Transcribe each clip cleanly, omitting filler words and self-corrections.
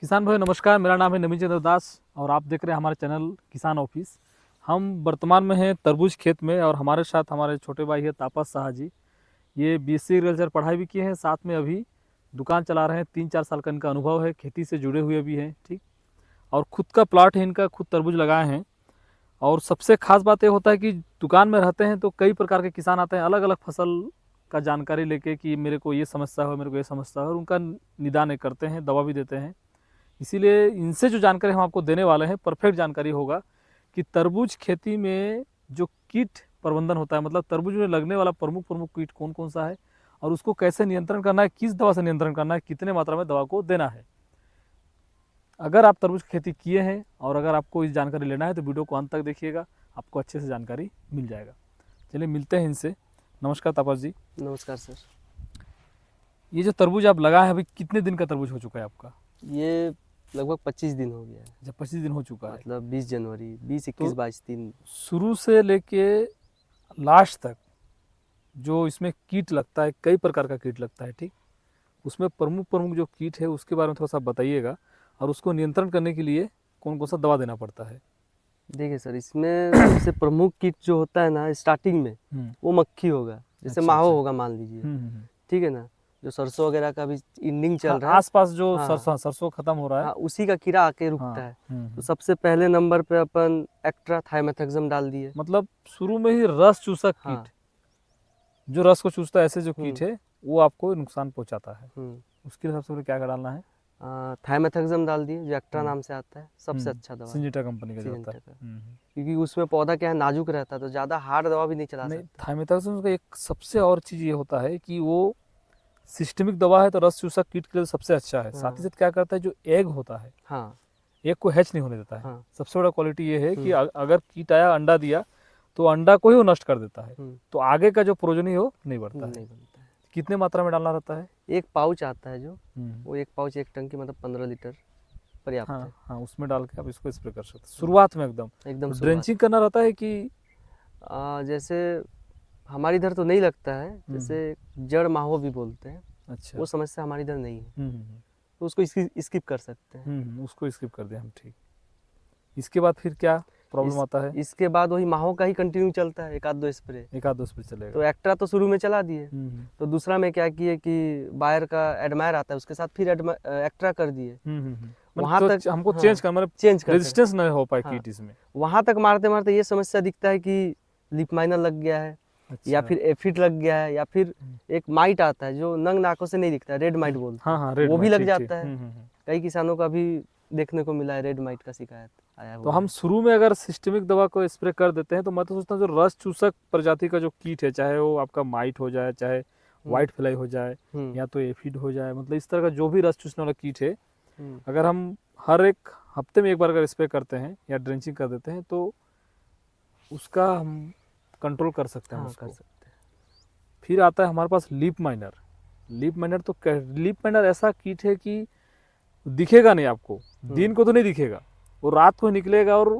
किसान भाई नमस्कार, मेरा नाम है नवीन चंद्र दास और आप देख रहे हैं हमारे चैनल किसान ऑफिस। हम वर्तमान में हैं तरबूज खेत में और हमारे साथ हमारे छोटे भाई है तापस शाह जी। ये बीएससी एग्रीकल्चर पढ़ाई भी किए हैं, साथ में अभी दुकान चला रहे हैं। 3-4 साल का इनका अनुभव है, खेती से जुड़े हुए भी हैं। ठीक, और खुद का प्लाट है इनका, खुद तरबूज लगाए हैं। और सबसे खास बात ये होता है कि दुकान में रहते हैं तो कई प्रकार के किसान आते हैं अलग अलग फसल का जानकारी लेके कि मेरे को ये समस्या हो, मेरे को ये समस्या हो, और उनका निदान करते हैं, दवा भी देते हैं। इसीलिए इनसे जो जानकारी हम आपको देने वाले हैं, परफेक्ट जानकारी होगा कि तरबूज खेती में जो कीट प्रबंधन होता है, मतलब तरबूज में लगने वाला प्रमुख प्रमुख कीट कौन कौन सा है और उसको कैसे नियंत्रण करना है, किस दवा से नियंत्रण करना है, कितने मात्रा में दवा को देना है। अगर आप तरबूज की खेती किए हैं और अगर आपको इस जानकारी लेना है तो वीडियो को अंत तक देखिएगा, आपको अच्छे से जानकारी मिल जाएगा। चलिए मिलते हैं इनसे। नमस्कार तापस जी। नमस्कार सर। ये जो तरबूज आप लगाए हैं, अभी कितने दिन का तरबूज हो चुका है आपका? ये लगभग 25 दिन हो गया है। जब 25 दिन हो चुका है, मतलब 20 जनवरी 20, 21, तो 22 दिन शुरू से लेके लास्ट तक जो इसमें कीट लगता है, कई प्रकार का कीट लगता है। ठीक, उसमें प्रमुख प्रमुख जो कीट है उसके बारे में थोड़ा सा बताइएगा और उसको नियंत्रण करने के लिए कौन कौन सा दवा देना पड़ता है। देखिए सर, इसमें सबसे प्रमुख कीट जो होता है ना स्टार्टिंग में, वो मक्खी होगा। जैसे अच्छा, माहो अच्छा। होगा मान लीजिए, ठीक है ना। जो सरसों वगैरह का भी इंडिंग चल हाँ, रहा है, आसपास जो हाँ, सरसों खत्म हो रहा है। हाँ, उसी का कीड़ा आके हाँ, रुकता है। तो सबसे पहले नंबर पे अपन एक्ट्रा थाइमेथाक्सम डाल दिए। मतलब शुरू में ही रस चूसक हाँ। कीट, जो रस को चूसता है, ऐसे जो हम्म, कीट है वो आपको नुकसान पहुंचाता है। हम्म। उसके लिए सबसे पहले क्या डालना है? थाइमेथाक्सम डाल दिए, जो एक्ट्रा हम्म, नाम से आता है, सबसे अच्छा दवा है सिंजीटा कंपनी का जो होता सिजेंटा है। का। क्योंकि उसमें पौधा क्या है, नाजुक रहता है, तो ज़्यादा हार्ड दवा भी नहीं चला नहीं, सकते। थाइमेथाक्सम का एक सबसे और चीज़ ये होता है कि वो सिस्टमिक दवा है, तो रस चूसक कीट के लिए सबसे अच्छा है। साथ ही हाँ, साथ क्या करता है, जो एग होता है, हाँ, एग को हैच नहीं होने देता है। हाँ। सबसे बड़ा क्वालिटी ये है कि हम्म, अगर कीट आया, अंडा दिया, तो अंडा को ही वो नष्ट कर देता है। हम्म। तो आगे का जो प्रोजनी हो नहीं बढ़ता है। नहीं बनता है। कितने मात्रा में डालना रहता है? एक पाउच आता है जो, हम्म, वो एक पाउच एक टंकी, मतलब 15 लीटर पर्याप्त है। हाँ हाँ, उसमें डाल के आप इसको स्प्रे कर सकते हैं शुरुआत में एकदम। एकदम तो शुरुआत ड्रेंचिंग करना रहता है कि? जैसे हमारे इधर तो नहीं लगता है, हम्म, जैसे जड़ माहो भी बोलते हैं, अच्छा। वो समस्या हमारे इधर नहीं है, हम्म, तो उसको स्किप कर सकते हैं। उसको स्किप कर दें हम। ठीक, इसके बाद फिर क्या प्रॉब्लम आता है? इसके बाद वही माहो का ही कंटिन्यू चलता है, एक आध दो स्प्रे। एक आध 2 स्प्रे चलेगा। तो एक्ट्रा तो शुरू में चला दिए, हम्म, तो दूसरा में क्या किए कि बायर का एडमायर आता है, उसके साथ फिर एक्ट्रा कर दिए। वहाँ मतलब तक हमको हाँ, चेंज कर, मतलब चेंज करते रहे। रेजिस्टेंस नहीं हो पाए हाँ, कीट इसमें। वहाँ तक मारते मारते ये समस्या दिखता है कि लीफ माइनर लग गया है, या अच्छा। फिर एफिड लग गया है, या फिर एक माइट आता है जो नंग नाकों से नहीं दिखता है, रेड माइट बोलते हाँ हैं, हाँ, रेड वो भी माइट, लग ठीक ठीक। जाता है। कई किसानों का भी देखने को मिला है, रेड माइट का शिकायत आया तो हुआ हम है। शुरू में अगर सिस्टमिक दवा को स्प्रे कर देते हैं तो मैं तो सोचता हूँ जो रस चूसक प्रजाति का जो कीट है, चाहे वो आपका माइट हो जाए, चाहे हम्म, व्हाइट फ्लाई हो जाए, हम्म, या तो एफिड हो जाए, मतलब इस तरह का जो भी रस चूसने वाला कीट है, हम्म। अगर हम हर एक हफ्ते में एक बार अगर स्प्रे करते हैं या ड्रेंचिंग कर देते हैं तो उसका हम कंट्रोल कर सकते हैं हाँ, कर उसको। सकते हैं। फिर आता है हमारे पास लीफ माइनर। लीफ माइनर तो लीफ माइनर ऐसा कीट है कि दिखेगा नहीं आपको, दिन को तो नहीं दिखेगा, वो रात को निकलेगा और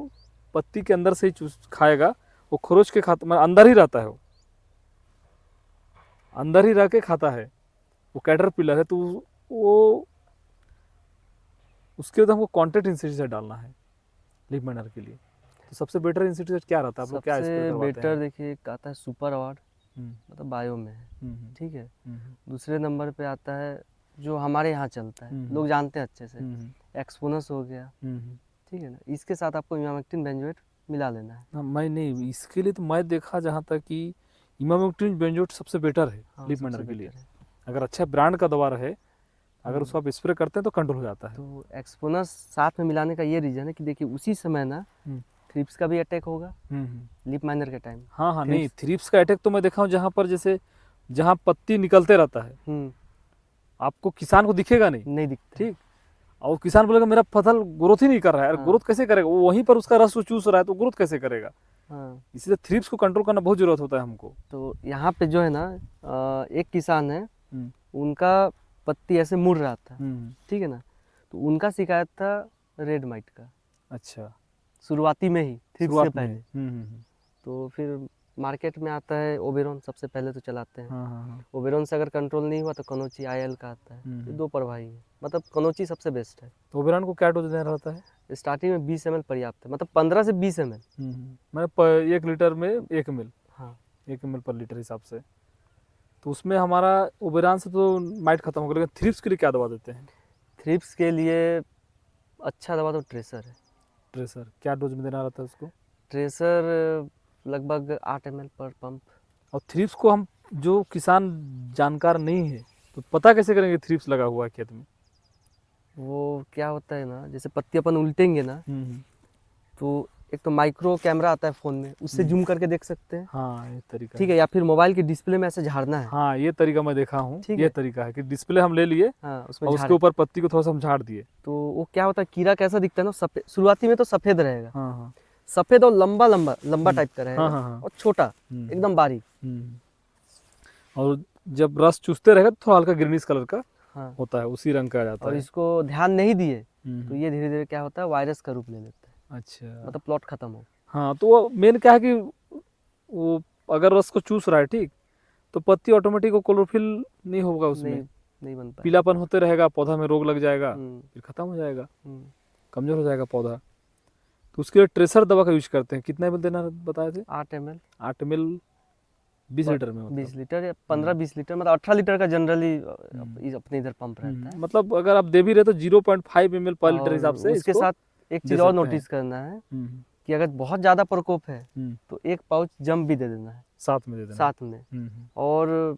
पत्ती के अंदर से ही चूस खाएगा। वो खरोच के खाता, मतलब अंदर ही रहता है, वो अंदर ही रह के खाता है। वो कैटरपिलर है, तो वो उसके बाद हमको कॉन्ट्रैक्ट इंसेक्टिसाइड डालना है लीफ माइनर के लिए। तो सबसे बेटर इंसेक्टिसाइड क्या रहता है, आप लोग क्या स्प्रे सबसे करवाते बेटर हैं? देखिए, एक आता है सुपर अवार्ड, हम्म, मतलब बायो में है, हम्म, ठीक है। हम्म, दूसरे नंबर पे आता है जो हमारे यहाँ चलता है, हम्म, लोग जानते हैं अच्छे से, हम्म, एक्सपोनस हो गया, हम्म। ठीक है ना। इसके साथ आपको इमामेक्टिन बेंजोएट मिला लेना है। हाँ, मैं नहीं, इसके लिए तो मैं देखा जहाँ तक कि इमामेक्टिन बेंजोएट सबसे बेटर है हाँ, लीफ सबसे माइनर के लिए। बेटर है। अगर अच्छा ब्रांड का दवा रहे, अगर हम्म, उसको आप स्प्रे करते हैं तो कंट्रोल हो जाता है। तो एक्सपोनस साथ में मिलाने का ये रीज़न है कि देखिए उसी समय ना हम्म, थ्रिप्स का भी अटैक होगा, हम्म। लीफ माइनर के टाइम। हाँ हाँ, नहीं, थ्रिप्स। थ्रिप्स का अटैक तो मैं देखा हूँ जहाँ पर जैसे जहाँ पत्ती निकलते रहता है, हम्म, आपको किसान को दिखेगा नहीं। नहीं दिखता है। ठीक, और किसान बोलेगा मेरा फसल ग्रोथ ही नहीं कर रहा है। हाँ, ग्रोथ कैसे करेगा, वो वहीं पर उसका रस चूस रहा है तो ग्रोथ कैसे करेगा? हाँ। इसलिए थ्रिप्स को कंट्रोल करना बहुत जरूरत होता है हमको। तो यहाँ पे जो है ना, एक किसान है, हम्म, उनका पत्ती ऐसे मुड़ रहा था, हम्म, ठीक है ना। तो उनका शिकायत था रेड माइट का, अच्छा, शुरुआती में ही, थ्रिप्स से शुरुआत में ही। पहले। तो फिर मार्केट में आता है ओबेरॉन, सबसे पहले तो चलाते हैं। हाँ हाँ हाँ। ओबेरॉन से अगर कंट्रोल नहीं हुआ तो कनोची आईएल का आता है। ये 2 प्रवाही है, मतलब कनोची सबसे बेस्ट है। तो ओबेरॉन को क्या डोज देना रहता है? स्टार्टिंग में 20 ml पर्याप्त है, मतलब 15 से 20 ml। मैंने 1 लीटर में 1 ml, हाँ 1 ml पर लीटर हिसाब से। तो उसमें हमारा ओबेरॉन से तो माइट खत्म हो गया, लेकिन थ्रिप्स के लिए क्या दवा देते हैं? थ्रिप्स के लिए अच्छा दवा तो ट्रेसर है। ट्रेसर क्या डोज में देना रहता है उसको? ट्रेसर लगभग 8 ml पर पंप। और थ्रिप्स को हम, जो किसान जानकार नहीं है, तो पता कैसे करेंगे थ्रिप्स लगा हुआ है खेत में? वो क्या होता है ना, जैसे पत्ती अपन उल्टेंगे ना, तो एक तो माइक्रो कैमरा आता है फ़ोन में, उससे जूम करके देख सकते हैं। हाँ, ये तरीका ठीक है, या फिर मोबाइल की डिस्प्ले में ऐसे झाड़ना है। हाँ, ये तरीका मैं देखा हूँ। ठीक ये है। तरीका है कि डिस्प्ले हम ले लिए हाँ उसमें और उसके ऊपर पत्ती को थोड़ा सा हम झाड़ दिए। तो वो क्या होता है, कीड़ा कैसा दिखता है ना, सफेद शुरुआती में तो सफेद रहेगा, हाँ हाँ सफेद और लंबा लंबा लंबा टाइप का रहेगा। हाँ हाँ हाँ। और छोटा, एकदम बारीक। और जब रस चूसते रहेगा तो थोड़ा हल्का ग्रीनिश कलर का हाँ, होता है, उसी रंग का आ जाता और है। इसको ध्यान नहीं दिए तो ये ये धीरे धीरे क्या होता है, वायरस का रूप ले लेता है, अच्छा। मतलब प्लॉट खत्म हो। हाँ, तो वो मेन क्या है कि वो अगर रस को चूस रहा है, ठीक, तो पत्ती ऑटोमेटिक क्लोरोफिल नहीं होगा उसमें, नहीं बन पाएगा। पीलापन होते रहेगा, पौधा में रोग लग जाएगा, हम्म, फिर खत्म हो जाएगा, हम्म। कमजोर हो जाएगा पौधा। तो उसके लिए ट्रेसर दवा का यूज करते हैं। कितना ml देना बताए थे? 8 ml 8 ml 20 लीटर में, 20 मतलब लीटर या 15-20 लीटर, मतलब 18 लीटर का जनरली अपने इधर पंप रहता है। मतलब अगर आप दे भी रहे तो 0.5 ml पर लीटर और हिसाब से उसके इसको साथ एक दे चीज़ और सकते हैं। नोटिस करना है हम्म, कि अगर बहुत ज़्यादा प्रकोप है हम्म, तो 1 पाउच जम भी दे देना है साथ में दे देना। साथ में। और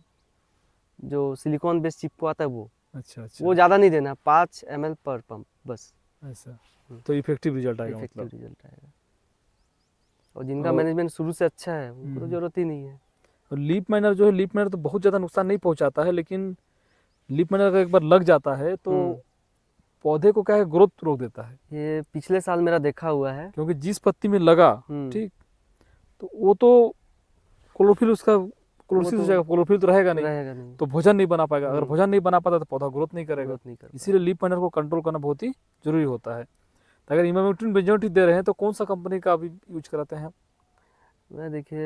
जो सिलिकॉन बेस्ड चिपको आता है वो अच्छा अच्छा, ज़्यादा नहीं देना, 5 ml पर पंप बस। ऐसा तो इफेक्टिव रिजल्ट आएगा इफेक्टिव मतलब। रिजल्ट आएगा। और जिनका और मैनेजमेंट शुरू से अच्छा है उनको तो ज़रूरत ही नहीं है। और लीफ माइनर जो है, लीफ माइनर तो बहुत ज़्यादा नुकसान नहीं पहुंचाता है, लेकिन लीफ माइनर अगर एक बार लग जाता है तो पौधे को क्या है, ग्रोथ रोक देता है। ये पिछले साल मेरा देखा हुआ है। क्योंकि जिस पत्ती में लगा, ठीक, तो वो तो क्लोरोफिल उसका क्लोरोसिस हो जाएगा, क्लोरोफिल तो रहेगा नहीं, तो भोजन नहीं बना पाएगा। अगर भोजन नहीं बना पाता तो पौधा ग्रोथ नहीं करेगा। इसीलिए लीफ माइनर को कंट्रोल करना बहुत ही जरूरी होता है। तो अगर इमामेक्टिन बेंजोएटिन दे रहे हैं तो कौन सा कंपनी का अभी यूज कराते हैं? मैं देखिए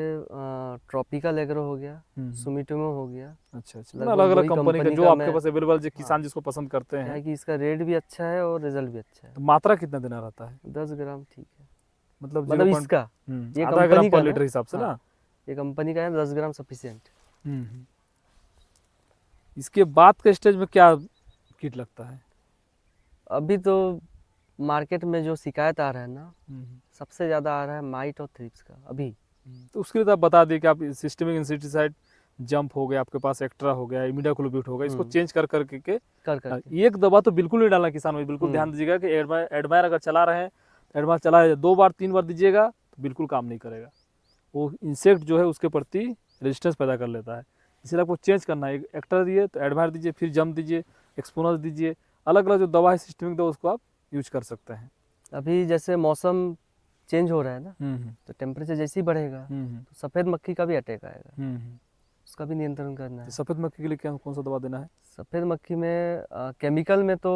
ट्रॉपिकल एग्रो हो गया, सुमिटोमो हो गया। अच्छा अच्छा, लगभग अलग अलग वही कंपनी का कंपनी जो का आपके मैं- पास अवेलेबल, जो किसान जिसको पसंद करते क्या है हैं। कि इसका रेट भी अच्छा है और रिजल्ट भी अच्छा है। तो मात्रा कितना देना रहता है? 10 ग्राम ठीक है, मतलब मतलब 0. इसका ये आधा ग्राम कंपनी पर का लीटर ना, हिसाब से ना। ये कंपनी का है, 10 ग्राम सफिशिएंट। इसके बाद के स्टेज में क्या कीट लगता है? अभी तो मार्केट में जो शिकायत आ रहा है ना, सबसे ज़्यादा आ रहा है माइट और थ्रिप्स का अभी। तो उसके लिए तो आप बता दें कि आप सिस्टेमिक इंसेक्टिसाइड जंप हो गया, आपके पास एक्ट्रा हो गया, इमिडाक्लोप्रिड हो गया, इसको चेंज कर करके एक दवा तो बिल्कुल नहीं डालना किसान भाई। बिल्कुल ध्यान दीजिएगा कि एडमायर अगर चला रहे हैं तो एडमायर चला है 2 बार 3 बार दीजिएगा तो बिल्कुल काम नहीं करेगा। वो इंसेक्ट जो है उसके प्रति रेजिस्टेंस पैदा कर लेता है। इसलिए आपको चेंज करना है, एक्ट्रा दिए तो एडमायर दीजिए, फिर जंप दीजिए, एक्सपोनस दीजिए, अलग अलग जो दवा है सिस्टेमिक दवा उसको आप यूज कर सकते हैं। अभी जैसे मौसम चेंज हो रहा है ना, तो टेम्परेचर जैसे ही बढ़ेगा तो सफ़ेद मक्खी का भी अटैक आएगा, उसका भी नियंत्रण करना है। सफ़ेद मक्खी के लिए क्या कौन सा दवा देना है? सफ़ेद मक्खी में केमिकल में तो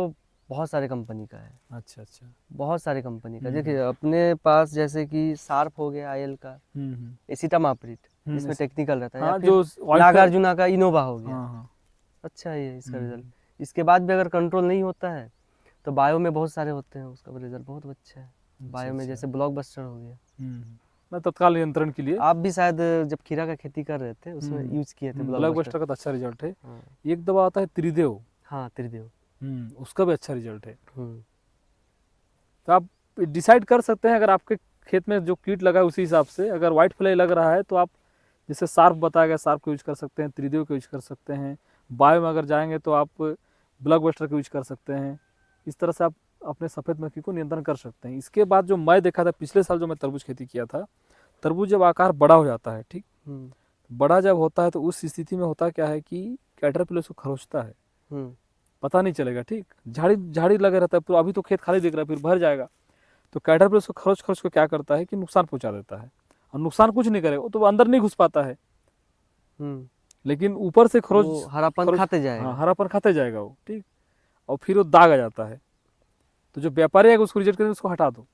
बहुत सारे कंपनी का है। अच्छा अच्छा, बहुत सारे कंपनी का, देखिए अपने पास जैसे कि शार्प हो गया आयल का, एसिटामाप्रिड इसमें टेक्निकल रहता है, या फिर नागार्जुना का इनोवा हो गया। अच्छा है इसका रिजल्ट। इसके बाद भी अगर कंट्रोल नहीं होता है तो बायो में बहुत सारे होते हैं, उसका रिजल्ट बहुत अच्छा है। बायो में जैसे ब्लॉकबस्टर हो गया, मैं तत्काल नियंत्रण के लिए, आप भी शायद जब खीरा का खेती कर रहे थे उसमें यूज किए थे ब्लॉकबस्टर का तो अच्छा रिजल्ट है। एक दवा आता है त्रिदेव, हाँ त्रिदेव, उसका भी अच्छा रिजल्ट है। तो आप डिसाइड कर सकते हैं, अगर आपके खेत में जो कीट लगा है उसी हिसाब से, अगर व्हाइट फ्लाई लग रहा है तो आप जैसे सार्फ बताया गया, सार्फ को यूज कर सकते हैं, त्रिदेव को यूज कर सकते हैं। बायो में अगर जाएंगे तो आप ब्लॉकबस्टर को यूज कर सकते हैं। इस तरह से आप अपने सफ़ेद मक्खी को नियंत्रण कर सकते हैं। इसके बाद जो मैं देखा था पिछले साल, जो मैं तरबूज खेती किया था, तरबूज जब आकार बड़ा हो जाता है, ठीक, बड़ा जब होता है तो उस स्थिति में होता क्या है कि कैटरपिलर उसको खरोचता है, पता नहीं चलेगा, ठीक, झाड़ी झाड़ी लगा रहता है पूरा। अभी तो खेत खाली दिख रहा है, फिर भर जाएगा तो कैटरपिलर उसको खरोच खरोच को क्या करता है कि नुकसान पहुंचा देता है। और नुकसान कुछ नहीं करेगा, वो तो अंदर नहीं घुस पाता है, लेकिन ऊपर से खरोच हरापन खाते जाएगा। हाँ, हरापन खाते जाएगा वो, ठीक, और फिर वो दाग आ जाता है। तो जो व्यापारी है उसको रिजेक्ट करके उसको हटा दो,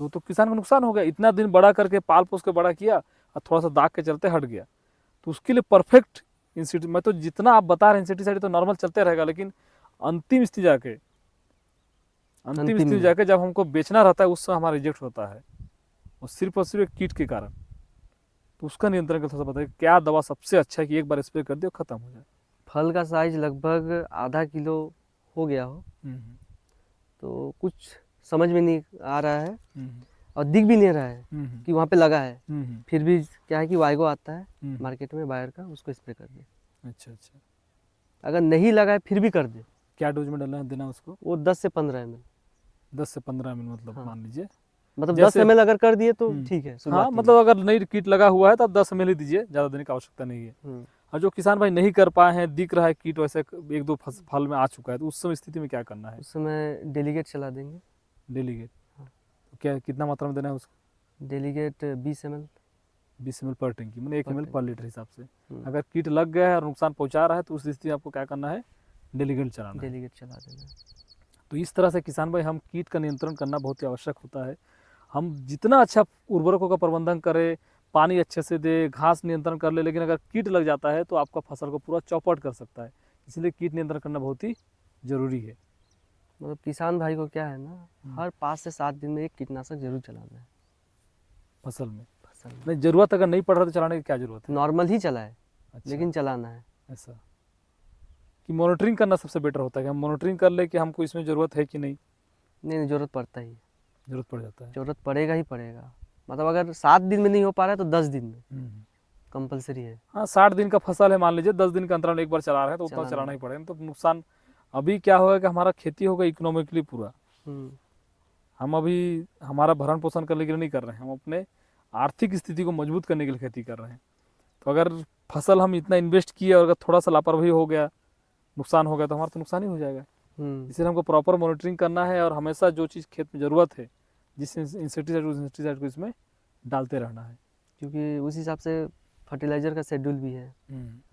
तो किसान को नुकसान हो गया। इतना दिन बड़ा करके पाल पोस के बड़ा किया और थोड़ा सा दाग के चलते हट गया, तो उसके लिए परफेक्ट इंसेक्टिसाइड, मैं तो जितना आप बता रहे हैं इंसेक्टिसाइड तो नॉर्मल चलते रहेगा, लेकिन अंतिम स्थिति जाके जब हमको बेचना रहता है उस समय हमारा रिजेक्ट होता है, और सिर्फ एक कीट के कारण। तो उसका नियंत्रण का थोड़ा सा बताइए, क्या दवा सबसे अच्छा है कि एक बार स्प्रे कर दिया खत्म हो जाए? फल का साइज लगभग आधा किलो हो गया हो, तो कुछ समझ में नहीं आ रहा है और दिख भी नहीं रहा है कि वहाँ पे लगा है, फिर भी क्या है कि वाइगो आता है मार्केट में बायर का, उसको स्प्रे कर दे। अच्छा अच्छा, अगर नहीं लगा है फिर भी कर दे। क्या डोज में डालना है देना उसको? वो 10 से 15 ml। 10 से 15 ml मतलब हाँ। मान लीजिए, मतलब 10 ml अगर कर दिए तो ठीक है। हाँ, मतलब अगर नहीं कीट लगा हुआ है तो आप 10 ml ही दीजिए, ज़्यादा देने की आवश्यकता नहीं है। और जो किसान भाई नहीं कर पाए हैं, दिख रहा है कीट वैसे एक दो फल में आ चुका है, तो उस समय स्थिति में क्या करना है? उस समय डेलीगेट चला देंगे। डेलीगेट? तो क्या कितना मात्रा में देना है उसको? Delegate 20 ml। 20 ml पर टैंकी, मतलब 1 ml पर लीटर हिसाब से। अगर कीट लग गया है और नुकसान पहुंचा रहा है तो उस स्थिति में आपको क्या करना है? डेलीगेट चलाना है। डेलीगेट चला देना है। तो इस तरह से किसान भाई हम कीट का नियंत्रण करना बहुत ही आवश्यक होता है। हम जितना अच्छा उर्वरकों का प्रबंधन करें, पानी अच्छे से दे, घास नियंत्रण कर ले, लेकिन अगर कीट लग जाता है तो आपका फसल को पूरा चौपट कर सकता है। इसलिए कीट नियंत्रण करना बहुत ही जरूरी है। मतलब किसान भाई को क्या है ना, हर 5 से 7 दिन में एक कीटनाशक जरूर चलाना है फसल में। फसल में। नहीं, जरूरत अगर नहीं पड़ रहा तो चलाने की क्या जरूरत है? नॉर्मल ही चलाए, अच्छा, लेकिन चलाना है। ऐसा कि मॉनिटरिंग करना सबसे बेटर होता है कि हम मॉनिटरिंग कर ले कि हमको इसमें ज़रूरत है कि नहीं। नहीं, जरूरत पड़ता ही, जरूरत पड़ जाता है। जरूरत पड़ेगा ही पड़ेगा। मतलब अगर 7 दिन में नहीं हो पा रहा है तो 10 दिन में कंपलसरी है। हाँ, 60 दिन का फसल है मान लीजिए, 10 दिन के अंतराल में एक बार चला रहे हैं तो उतना चलाना ही पड़ेगा। तो नुकसान अभी क्या होगा कि हमारा खेती होगा इकोनॉमिकली पूरा, हम अभी हमारा भरण पोषण करने के लिए नहीं कर रहे हैं, हम अपने आर्थिक स्थिति को मजबूत करने के लिए खेती कर रहे हैं। तो अगर फसल हम इतना इन्वेस्ट किए और अगर थोड़ा सा लापरवाही हो गया, नुकसान हो गया, तो हमारा तो नुकसान ही हो जाएगा। इसलिए हमको प्रॉपर मॉनिटरिंग करना है और हमेशा जो चीज़ खेत में ज़रूरत है, जिस इंसेक्टिसाइड को इसमें डालते रहना है। क्योंकि उस हिसाब से फर्टिलाइजर का शेड्यूल भी है,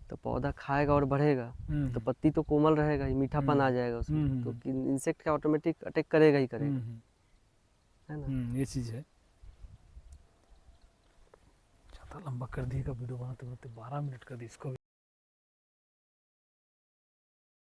तो पौधा खाएगा और बढ़ेगा, तो पत्ती तो कोमल रहेगा ही, मीठापन आ जाएगा उसमें, तो इंसेक्ट का ऑटोमेटिक अटैक करेगा ही करेगा, है ना। ये चीज़ है। ज़्यादा लंबा कर दिएगा वीडियो बनाते बनाते, 12 मिनट कर दी इसको।